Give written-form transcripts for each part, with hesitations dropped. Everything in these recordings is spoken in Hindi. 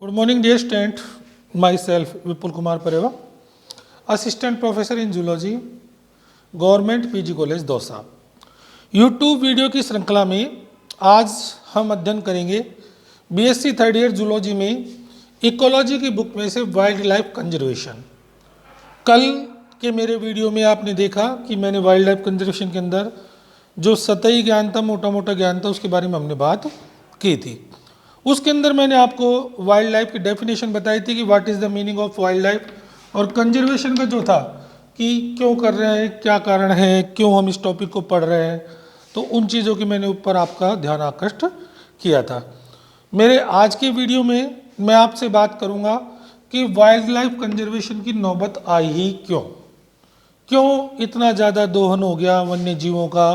Good morning, dear student. Myself, Vipul Kumar Pareva, Assistant Professor in Zoology, Government PG College Dausa. YouTube video की श्रृंखला में आज हम अध्ययन करेंगे BSc थर्ड ईयर जूलॉजी में इकोलॉजी की बुक में से वाइल्ड लाइफ कंजर्वेशन। कल के मेरे वीडियो में आपने देखा कि मैंने वाइल्ड लाइफ कंजर्वेशन के अंदर जो सतही ज्ञान था, मोटा मोटा ज्ञान था, उसके बारे में हमने बात की थी। उसके अंदर मैंने आपको वाइल्ड लाइफ की डेफिनेशन बताई थी कि what is the meaning of wild life, और कंजर्वेशन का जो था कि क्यों कर रहे हैं, क्या कारण है, क्यों हम इस टॉपिक को पढ़ रहे हैं, तो उन चीज़ों की मैंने ऊपर आपका ध्यान आकृष्ट किया था। मेरे आज के वीडियो में मैं आपसे बात करूंगा कि वाइल्ड लाइफ कंजर्वेशन की नौबत आई ही क्यों इतना ज़्यादा दोहन हो गया वन्य जीवों का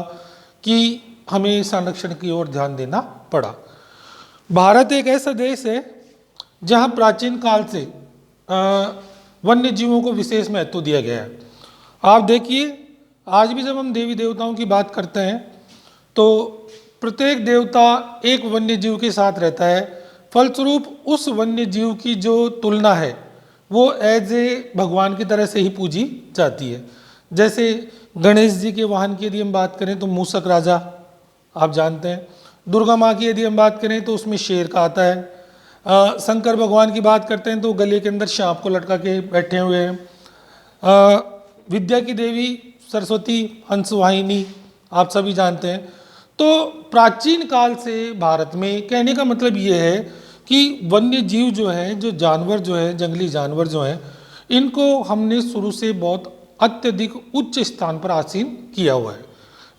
कि हमें संरक्षण की ओर ध्यान देना पड़ा। भारत एक ऐसा देश है जहां प्राचीन काल से वन्य जीवों को विशेष महत्व दिया गया है। आप देखिए, आज भी जब हम देवी देवताओं की बात करते हैं तो प्रत्येक देवता एक वन्य जीव के साथ रहता है। फलस्वरूप उस वन्य जीव की जो तुलना है वो एज ए भगवान की तरह से ही पूजी जाती है। जैसे गणेश जी के वाहन की यदि हम बात करें तो मूषक राजा आप जानते हैं। दुर्गा माँ की यदि हम बात करें तो उसमें शेर का आता है। शंकर भगवान की बात करते हैं तो गले के अंदर सांप को लटका के बैठे हुए हैं। विद्या की देवी सरस्वती हंसवाहिनी आप सभी जानते हैं। तो प्राचीन काल से भारत में, कहने का मतलब ये है कि वन्य जीव जो है, जो जानवर जो है, जंगली जानवर जो हैं, इनको हमने शुरू से बहुत अत्यधिक उच्च स्थान पर आसीन किया हुआ है।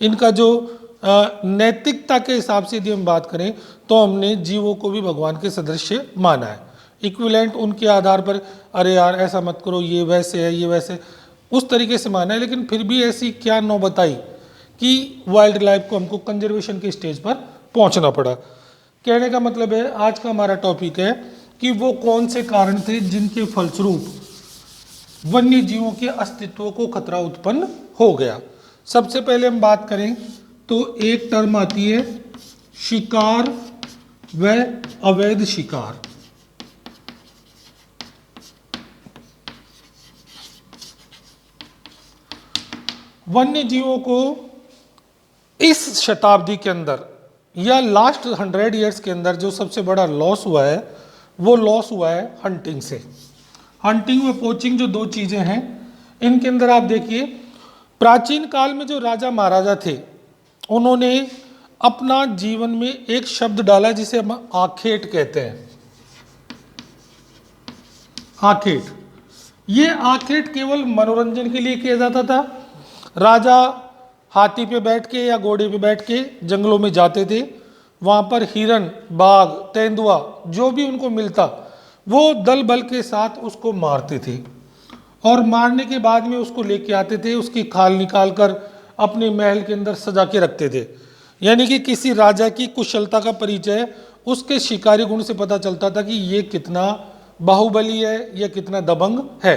इनका जो नैतिकता के हिसाब से यदि हम बात करें तो हमने जीवों को भी भगवान के सदृश माना है। इक्विवेलेंट उनके आधार पर, अरे यार ऐसा मत करो, ये वैसे है, ये वैसे, उस तरीके से माना है। लेकिन फिर भी ऐसी क्या नौबत आई कि वाइल्ड लाइफ को हमको कंजर्वेशन के स्टेज पर पहुंचना पड़ा। कहने का मतलब है आज का हमारा टॉपिक है कि वो कौन से कारण थे जिनके फलस्वरूप वन्य जीवों के अस्तित्व को खतरा उत्पन्न हो गया। सबसे पहले हम बात करें तो एक टर्म आती है शिकार व अवैध शिकार। वन्य जीवों को इस शताब्दी के अंदर या लास्ट 100 ईयर्स के अंदर जो सबसे बड़ा लॉस हुआ है वो लॉस हुआ है हंटिंग से। हंटिंग व पोचिंग जो दो चीजें हैं, इनके अंदर आप देखिए प्राचीन काल में जो राजा महाराजा थे उन्होंने अपना जीवन में एक शब्द डाला जिसे हम आखेट कहते हैं। आखेट, ये आखेट केवल मनोरंजन के लिए किया जाता था। राजा हाथी पे बैठ के या घोड़े पे बैठ के जंगलों में जाते थे, वहाँ पर हिरन, बाघ, तेंदुआ जो भी उनको मिलता वो दल बल के साथ उसको मारते थे और मारने के बाद में उसको लेके आते थे, उसकी खाल निकाल कर अपने महल के अंदर सजा के रखते थे। यानी कि किसी राजा की कुशलता का परिचय उसके शिकारी गुण से पता चलता था कि ये कितना बाहुबली है, ये कितना दबंग है।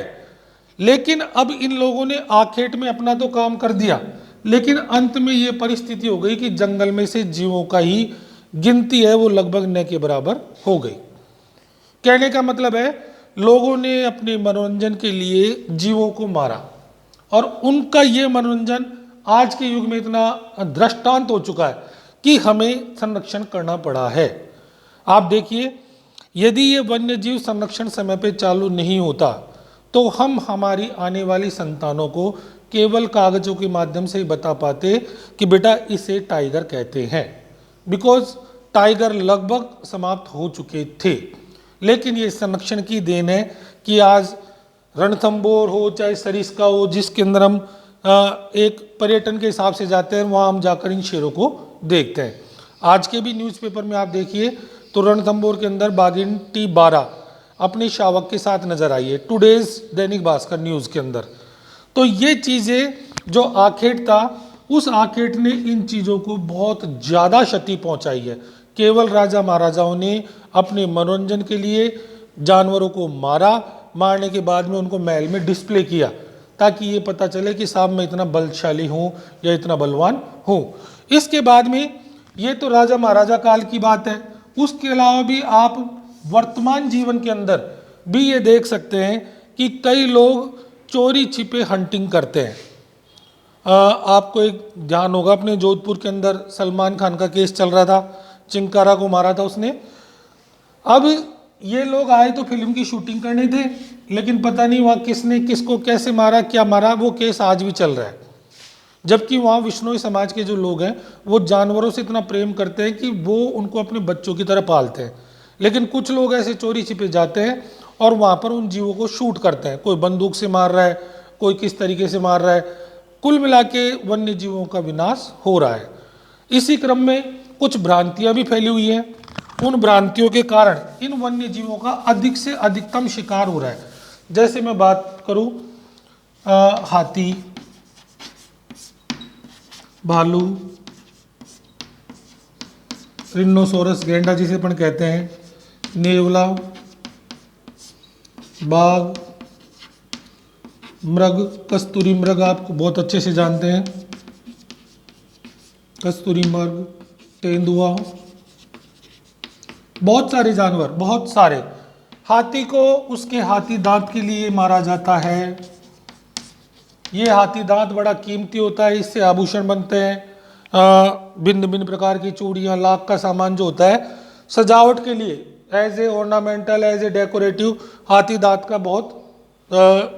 लेकिन अब इन लोगों ने आखेट में अपना तो काम कर दिया, लेकिन अंत में ये परिस्थिति हो गई कि जंगल में से जीवों का ही गिनती है वो लगभग न के बराबर हो गई। कहने का मतलब है लोगों ने अपने मनोरंजन के लिए जीवों को मारा और उनका ये मनोरंजन आज के युग में इतना दृष्टांत हो चुका है कि हमें संरक्षण करना पड़ा है। आप देखिए, यदि ये वन्य जीव संरक्षण समय पे चालू नहीं होता तो हम हमारी आने वाली संतानों को केवल कागजों के माध्यम से ही बता पाते कि बेटा इसे टाइगर कहते हैं, बिकॉज टाइगर लगभग समाप्त हो चुके थे। लेकिन ये संरक्षण की देन है कि आज रणथंबोर हो चाहे सरिस्का हो, जिसके अंदर हम एक पर्यटन के हिसाब से जाते हैं, वहाँ हम जाकर इन शेरों को देखते हैं। आज के भी न्यूज़पेपर में आप देखिए तो रणथंबोर के अंदर बाघिन T12 अपनी शावक के साथ नजर आई है, टुडेज दैनिक भास्कर न्यूज़ के अंदर। तो ये चीज़ें जो आखेट था, उस आखेट ने इन चीज़ों को बहुत ज़्यादा क्षति पहुंचाई है। केवल राजा महाराजाओं ने अपने मनोरंजन के लिए जानवरों को मारा, मारने के बाद में उनको महल में डिस्प्ले किया ताकि ये पता चले कि साहब मैं इतना बलशाली हूँ या इतना बलवान हूँ। इसके बाद में ये तो राजा महाराजा काल की बात है। उसके अलावा भी आप वर्तमान जीवन के अंदर भी ये देख सकते हैं कि कई लोग चोरी छिपे हंटिंग करते हैं। आपको एक ध्यान होगा, अपने जोधपुर के अंदर सलमान खान का केस चल रहा था, चिंकारा को मारा था उसने। अब ये लोग आए तो फिल्म की शूटिंग करने थे, लेकिन पता नहीं वहाँ किसने किसको कैसे मारा, क्या मारा, वो केस आज भी चल रहा है। जबकि वहाँ विश्नोई समाज के जो लोग हैं वो जानवरों से इतना प्रेम करते हैं कि वो उनको अपने बच्चों की तरह पालते हैं। लेकिन कुछ लोग ऐसे चोरी छिपे जाते हैं और वहाँ पर उन जीवों को शूट करते हैं। कोई बंदूक से मार रहा है, कोई किस तरीके से मार रहा है। कुल मिला के वन्य जीवों का विनाश हो रहा है। इसी क्रम में कुछ भ्रांतियां भी फैली हुई हैं। उन भ्रांतियों के कारण इन वन्य जीवों का अधिक से अधिकतम शिकार हो रहा है। जैसे मैं बात करूं, हाथी, भालू, रिनोसोरस गैंडा जिसे अपन कहते हैं, नेवला, बाघ, मृग, कस्तूरी मृग आपको बहुत अच्छे से जानते हैं, कस्तूरी मृग, तेंदुआ, बहुत सारे जानवर, बहुत सारे। हाथी को उसके हाथी दांत के लिए मारा जाता है। ये हाथी दांत बड़ा कीमती होता है, इससे आभूषण बनते हैं। भिन्न भिन्न प्रकार की चूड़ियाँ, लाख का सामान जो होता है सजावट के लिए, as a ornamental, as a decorative, हाथी दांत का बहुत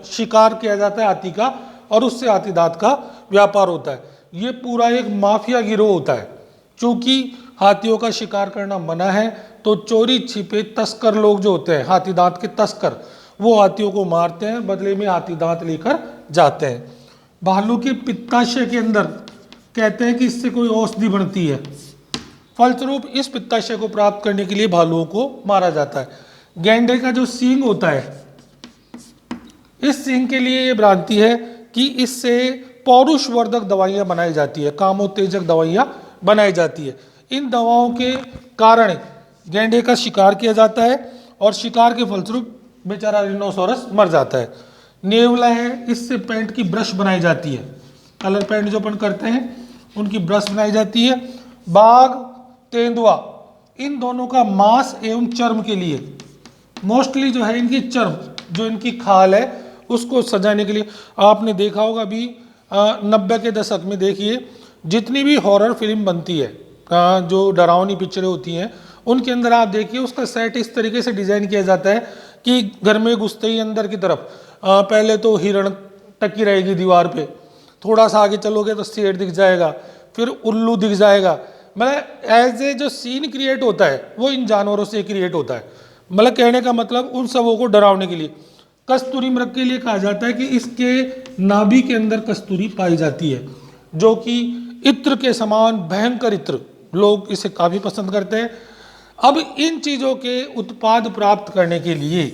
शिकार किया जाता है हाथी का, और उससे हाथी दांत का व्यापार होता है। ये पूरा एक माफिया गिरोह होता है। चूंकि हाथियों का शिकार करना मना है, तो चोरी छिपे तस्कर लोग जो होते हैं, हाथी दांत के तस्कर, वो हाथियों को मारते हैं, बदले में हाथी दांत लेकर जाते हैं। भालू के पित्ताशय के अंदर कहते हैं कि इससे कोई औषधि बनती है। फलस्वरूप इस पित्ताशय को प्राप्त करने के लिए भालुओं को मारा जाता है। गैंडे का जो सींग होता है, इस सींग के लिए ये भ्रांति है कि इससे पौरुषवर्धक दवाइयां बनाई जाती है, कामोत्तेजक दवाइयां बनाई जाती है। इन दवाओं के कारण गैंडे का शिकार किया जाता है और शिकार के फलस्वरूप बेचारा रिनोसोरस मर जाता है। नेवला है, इससे पेंट की ब्रश बनाई जाती है, कलर पेंट जो अपन करते हैं उनकी ब्रश बनाई जाती है। बाघ, तेंदुआ, इन दोनों का मांस एवं चर्म के लिए, मोस्टली जो है इनकी चर्म, जो इनकी खाल है उसको सजाने के लिए। आपने देखा होगा अभी 90 के दशक में, देखिए जितनी भी हॉरर फिल्म बनती है, जो डरावनी पिक्चरें होती हैं, उनके अंदर आप देखिए उसका सेट इस तरीके से डिजाइन किया जाता है कि घर में घुसते ही अंदर की तरफ पहले तो हिरण टकी रहेगी दीवार पे, थोड़ा सा आगे चलोगे तो शेर दिख जाएगा, फिर उल्लू दिख जाएगा। मतलब एज ए जो सीन क्रिएट होता है वो इन जानवरों से क्रिएट होता है। मतलब कहने का मतलब उन सबों को डरावने के लिए। कस्तूरी मृग के लिए कहा जाता है कि इसके नाभि के अंदर कस्तूरी पाई जाती है, जो कि इत्र के समान भयंकर इत्र, लोग इसे काफी पसंद करते हैं। अब इन चीजों के उत्पाद प्राप्त करने के लिए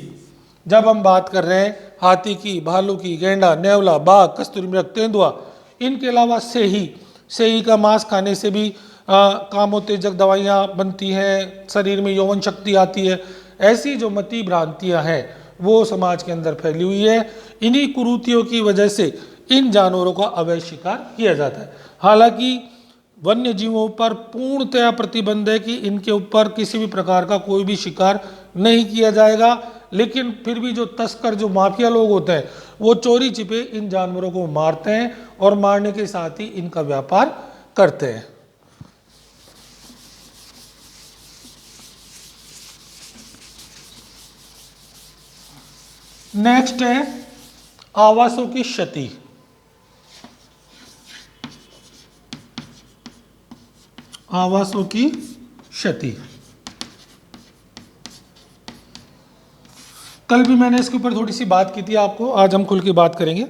जब हम बात कर रहे हैं हाथी की, भालू की, गैंडा, नेवला, बाघ, कस्तूरी मृग, तेंदुआ, इनके अलावा सेही का मांस खाने से भी कामोत्तेजक दवाइयाँ बनती हैं, शरीर में यौवन शक्ति आती है। ऐसी जो मति भ्रांतियाँ हैं वो समाज के अंदर फैली हुई है। इन्हीं कुरीतियों की वजह से इन जानवरों का अवैध शिकार किया जाता है। हालांकि वन्य जीवों पर पूर्णतया प्रतिबंध है कि इनके ऊपर किसी भी प्रकार का कोई भी शिकार नहीं किया जाएगा, लेकिन फिर भी जो तस्कर, जो माफिया लोग होते हैं, वो चोरी छिपे इन जानवरों को मारते हैं और मारने के साथ ही इनका व्यापार करते हैं। नेक्स्ट है आवासों की क्षति। आवासों की क्षति, कल भी मैंने इसके ऊपर थोड़ी सी बात की थी आपको, आज हम खुल के बात करेंगे।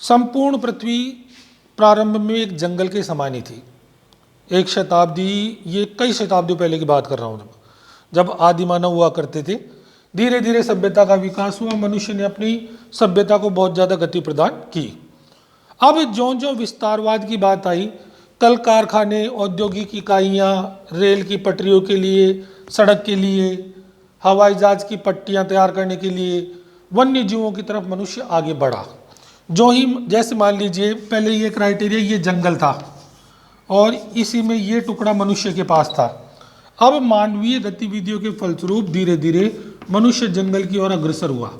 संपूर्ण पृथ्वी प्रारंभ में एक जंगल के समान ही थी। एक शताब्दी, ये कई शताब्दियों पहले की बात कर रहा हूँ, जब आदि मानव हुआ करते थे। धीरे धीरे सभ्यता का विकास हुआ, मनुष्य ने अपनी सभ्यता को बहुत ज़्यादा गति प्रदान की। अब ज्यों ज्यों विस्तारवाद की बात आई, कल कारखाने, औद्योगिक इकाइयाँ, रेल की पटरियों के लिए, सड़क के लिए, हवाई जहाज की पट्टियाँ तैयार करने के लिए वन्य जीवों की तरफ मनुष्य आगे बढ़ा। जो ही, जैसे मान लीजिए पहले ये क्राइटेरिया, ये जंगल था और इसी में ये टुकड़ा मनुष्य के पास था। अब मानवीय गतिविधियों के फलस्वरूप धीरे धीरे मनुष्य जंगल की ओर अग्रसर हुआ।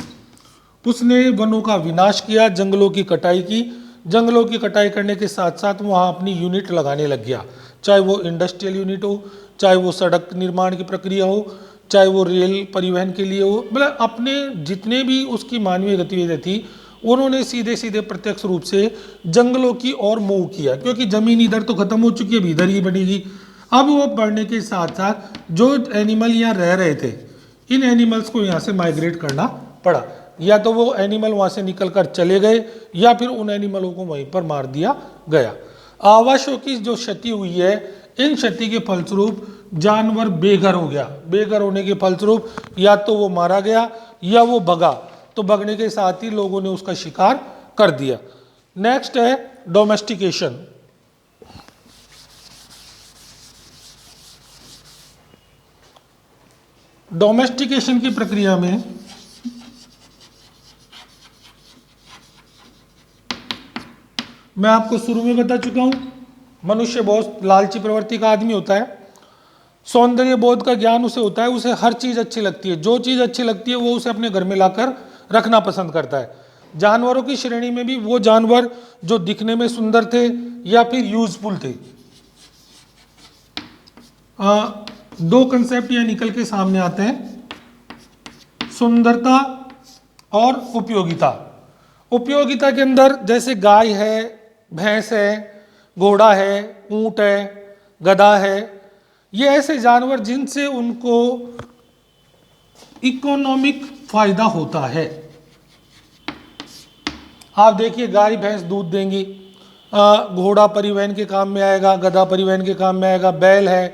उसने वनों का विनाश किया, जंगलों की कटाई की। जंगलों की कटाई करने के साथ साथ वहाँ अपनी यूनिट लगाने लग गया, चाहे वो इंडस्ट्रियल यूनिट हो, चाहे वो सड़क निर्माण की प्रक्रिया हो, चाहे वो रेल परिवहन के लिए हो। मतलब अपने जितने भी उसकी मानवीय गतिविधियाँ थी उन्होंने सीधे सीधे प्रत्यक्ष रूप से जंगलों की ओर मूव किया, क्योंकि जमीन इधर तो खत्म हो चुकी है, अभी इधर ही बनेगी। अब वो बढ़ने के साथ साथ जो एनिमल यहाँ रह रहे थे, इन एनिमल्स को यहाँ से माइग्रेट करना पड़ा। या तो वो एनिमल वहाँ से निकल कर चले गए या फिर उन एनिमलों को वहीं पर मार दिया गया। आवासों की जो क्षति हुई है, इन क्षति के फलस्वरूप जानवर बेघर हो गया। बेघर होने के फलस्वरूप या तो वो मारा गया या वो भगा, तो भगने के साथ ही लोगों ने उसका शिकार कर दिया। नेक्स्ट है डोमेस्टिकेशन। डोमेस्टिकेशन की प्रक्रिया में मैं आपको शुरू में बता चुका हूं, मनुष्य बहुत लालची प्रवृत्ति का आदमी होता है। सौंदर्य बोध का ज्ञान उसे होता है, उसे हर चीज अच्छी लगती है, जो चीज अच्छी लगती है वो उसे अपने घर में लाकर रखना पसंद करता है। जानवरों की श्रेणी में भी वो जानवर जो दिखने में सुंदर थे या फिर यूजफुल थे। दो कंसेप्ट यहाँ निकल के सामने आते हैं, सुंदरता और उपयोगिता। उपयोगिता के अंदर जैसे गाय है, भैंस है, घोड़ा है, ऊंट है, गधा है, ये ऐसे जानवर जिनसे उनको इकोनॉमिक फायदा होता है। आप देखिए गाय भैंस दूध देंगी, घोड़ा परिवहन के काम में आएगा, गधा परिवहन के काम में आएगा, बैल है,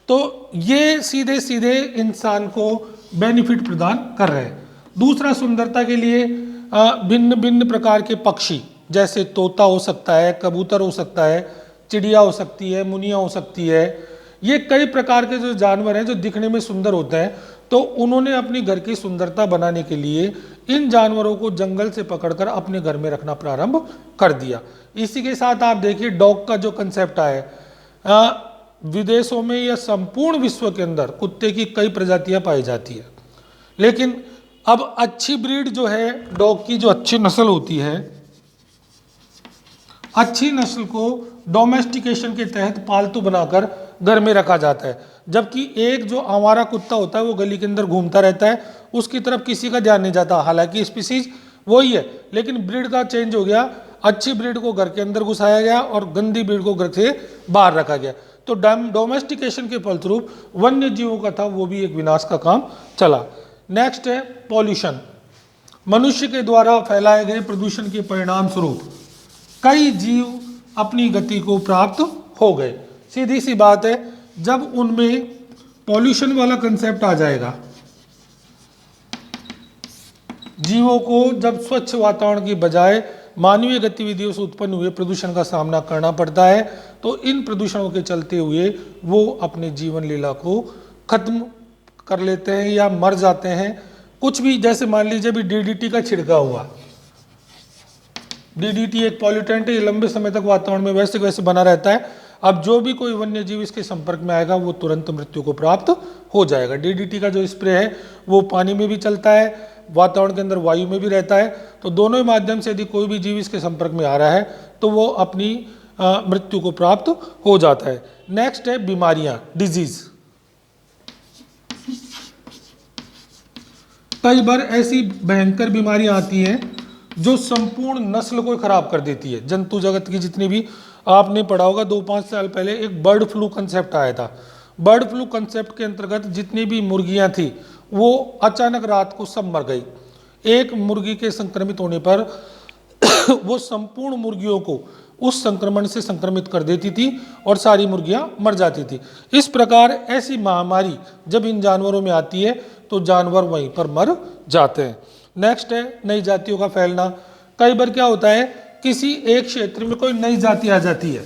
तो ये सीधे सीधे इंसान को बेनिफिट प्रदान कर रहे हैं। दूसरा, सुंदरता के लिए भिन्न भिन्न प्रकार के पक्षी, जैसे तोता हो सकता है, कबूतर हो सकता है, चिड़िया हो सकती है, मुनिया हो सकती है, ये कई प्रकार के जो जानवर हैं जो दिखने में सुंदर होते हैं, तो उन्होंने अपनी घर की सुंदरता बनाने के लिए इन जानवरों को जंगल से पकड़कर अपने घर में रखना प्रारंभ कर दिया। इसी के साथ आप देखिए डॉग का जो कंसेप्ट आया, विदेशों में या संपूर्ण विश्व के अंदर कुत्ते की कई प्रजातियां पाई जाती है, लेकिन अब अच्छी ब्रीड जो है डॉग की, जो अच्छी नस्ल होती है, अच्छी नस्ल को डोमेस्टिकेशन के तहत पालतू बनाकर घर में रखा जाता है। जबकि एक जो आवारा कुत्ता होता है वो गली के अंदर घूमता रहता है, उसकी तरफ किसी का ध्यान नहीं जाता। हालांकि स्पीसीज वही है, लेकिन ब्रीड का चेंज हो गया। अच्छी ब्रीड को घर के अंदर घुसाया गया और गंदी ब्रीड को घर से बाहर रखा गया। तो डोमेस्टिकेशन के फलस्वरूप वन्य जीवों का था वो भी एक विनाश का काम चला। नेक्स्ट है पॉल्यूशन। मनुष्य के द्वारा फैलाए गए प्रदूषण के परिणाम स्वरूप कई जीव अपनी गति को प्राप्त हो गए। सीधी सी बात है, जब उनमें पॉल्यूशन वाला कंसेप्ट आ जाएगा, जीवों को जब स्वच्छ वातावरण की बजाय मानवीय गतिविधियों से उत्पन्न हुए प्रदूषण का सामना करना पड़ता है, तो इन प्रदूषणों के चलते हुए वो अपने जीवन लीला को खत्म कर लेते हैं या मर जाते हैं। कुछ भी, जैसे मान लीजिए भी डीडीटी का छिड़काव हुआ, डीडीटी एक पॉल्यूटेंट है, ये लंबे समय तक वातावरण में वैसे वैसे बना रहता है। अब जो भी कोई वन्य जीव इसके संपर्क में आएगा वो तुरंत मृत्यु को प्राप्त हो जाएगा। डीडीटी का जो स्प्रे है वो पानी में भी चलता है, वातावरण के अंदर वायु में भी रहता है, तो दोनों ही माध्यम से यदि कोई भी जीव इसके संपर्क में आ रहा है तो वो अपनी मृत्यु को प्राप्त हो जाता है। नेक्स्ट है बीमारियां, डिजीज। कई बार ऐसी भयंकर बीमारियां आती हैं जो संपूर्ण नस्ल को खराब कर देती है। जंतु जगत की जितनी भी, आपने पढ़ा होगा 2-5 साल पहले एक बर्ड फ्लू कंसेप्ट आया था। बर्ड फ्लू कंसेप्ट के अंतर्गत जितनी भी मुर्गियां थी वो अचानक रात को सब मर गई। एक मुर्गी के संक्रमित होने पर वो संपूर्ण मुर्गियों को उस संक्रमण से संक्रमित कर देती थी और सारी मुर्गियां मर जाती थी। इस प्रकार ऐसी महामारी जब इन जानवरों में आती है तो जानवर वहीं पर मर जाते हैं। नेक्स्ट है नई जातियों का फैलना। कई बार क्या होता है, किसी एक क्षेत्र में कोई नई जाति आ जाती है,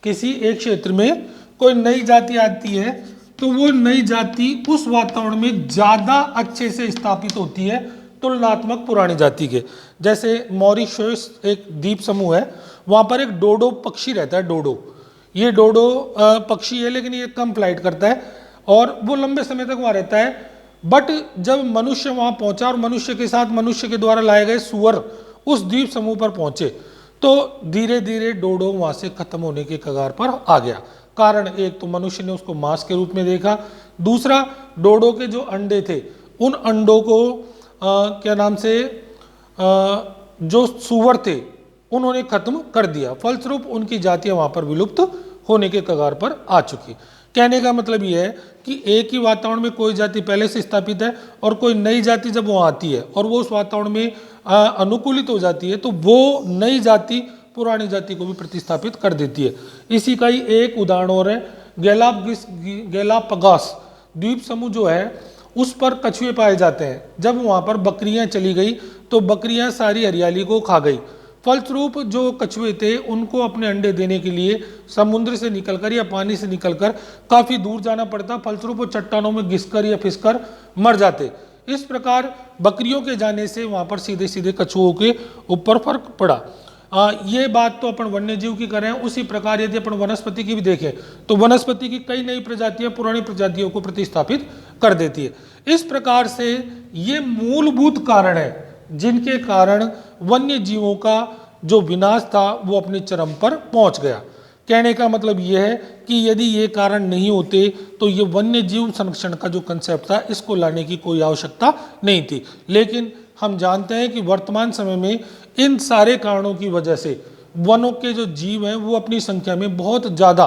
किसी एक क्षेत्र में कोई नई जाति आती है तो वो नई जाति उस वातावरण में ज्यादा अच्छे से स्थापित होती है तुलनात्मक पुरानी जाति के। जैसे मॉरिशस एक द्वीप समूह है, वहां पर एक डोडो पक्षी रहता है। डोडो, ये डोडो पक्षी है, लेकिन ये कम फ्लाइट करता है और वो लंबे समय तक वहाँ रहता है। बट जब मनुष्य वहाँ पहुंचा और मनुष्य के साथ मनुष्य के द्वारा लाए गए सुअर उस द्वीप समूह पर पहुंचे, तो धीरे धीरे डोडो वहाँ से खत्म होने के कगार पर आ गया। कारण एक तो मनुष्य ने उसको मांस के रूप में देखा, दूसरा डोडो के जो अंडे थे उन अंडों को क्या नाम से जो सुअर थे उन्होंने खत्म कर दिया। फलस्वरूप उनकी जातियां वहां पर विलुप्त होने के कगार पर आ चुकी। कहने का मतलब यह है कि एक ही वातावरण में कोई जाति पहले से स्थापित है और कोई नई जाति जब वो आती है और वो उस वातावरण में अनुकूलित हो जाती है, तो वो नई जाति पुरानी जाति को भी प्रतिस्थापित कर देती है। इसी का ही एक उदाहरण और है, गैलापागोस द्वीप समूह जो है उस पर कछुए पाए जाते हैं। जब वहाँ पर बकरियाँ चली गई तो बकरियाँ सारी हरियाली को खा गई। फलस्वरूप जो कछुए थे उनको अपने अंडे देने के लिए समुद्र से निकलकर या पानी से निकलकर काफ़ी दूर जाना पड़ता। फलस्वरूप वो चट्टानों में घिसकर या फिसकर मर जाते। इस प्रकार बकरियों के जाने से वहाँ पर सीधे सीधे कछुओं के ऊपर फर्क पड़ा। ये बात तो अपन वन्य जीव की करें। उसी प्रकार यदि अपन वनस्पति की भी देखें तो वनस्पति की कई नई प्रजातियां पुरानी प्रजातियों को प्रतिस्थापित कर देती है। इस प्रकार से ये मूलभूत कारण है जिनके कारण वन्य जीवों का जो विनाश था वो अपने चरम पर पहुंच गया। कहने का मतलब यह है कि यदि ये कारण नहीं होते तो ये वन्य जीव संरक्षण का जो कंसेप्ट था इसको लाने की कोई आवश्यकता नहीं थी। लेकिन हम जानते हैं कि वर्तमान समय में इन सारे कारणों की वजह से वनों के जो जीव हैं वो अपनी संख्या में बहुत ज़्यादा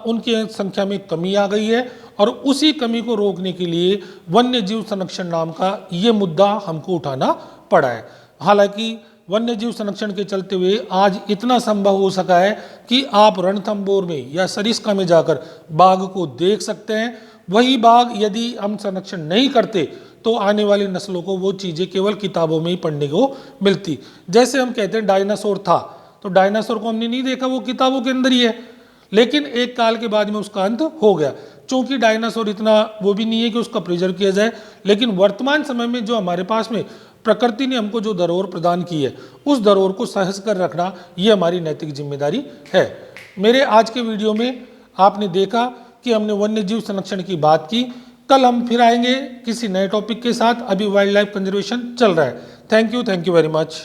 उनकी संख्या में कमी आ गई है और उसी कमी को रोकने के लिए वन्य जीव संरक्षण नाम का ये मुद्दा हमको उठाना पड़ा है। हालांकि वन्य जीव संरक्षण के चलते हुए आज इतना संभव हो सका है कि आप रणथंबोर में या सरिस्का में जाकर बाघ को देख सकते हैं। वही बाघ यदि हम संरक्षण नहीं करते तो आने वाली नस्लों को वो चीज़ें केवल किताबों में ही पढ़ने को मिलती। जैसे हम कहते हैं डायनासोर था, तो डायनासोर को हमने नहीं देखा, वो किताबों के अंदर ही है, लेकिन एक काल के बाद में उसका अंत हो गया। चूंकि डायनासोर इतना वो भी नहीं है कि उसका प्रिजर्व किया जाए, लेकिन वर्तमान समय में जो हमारे पास में प्रकृति ने हमको जो धरोहर प्रदान की है उस धरोहर को सहज कर रखना ये हमारी नैतिक जिम्मेदारी है। मेरे आज के वीडियो में आपने देखा कि हमने वन्य जीव संरक्षण की बात की। कल हम फिर आएंगे किसी नए टॉपिक के साथ। अभी वाइल्ड लाइफ कंजर्वेशन चल रहा है। Thank you very much.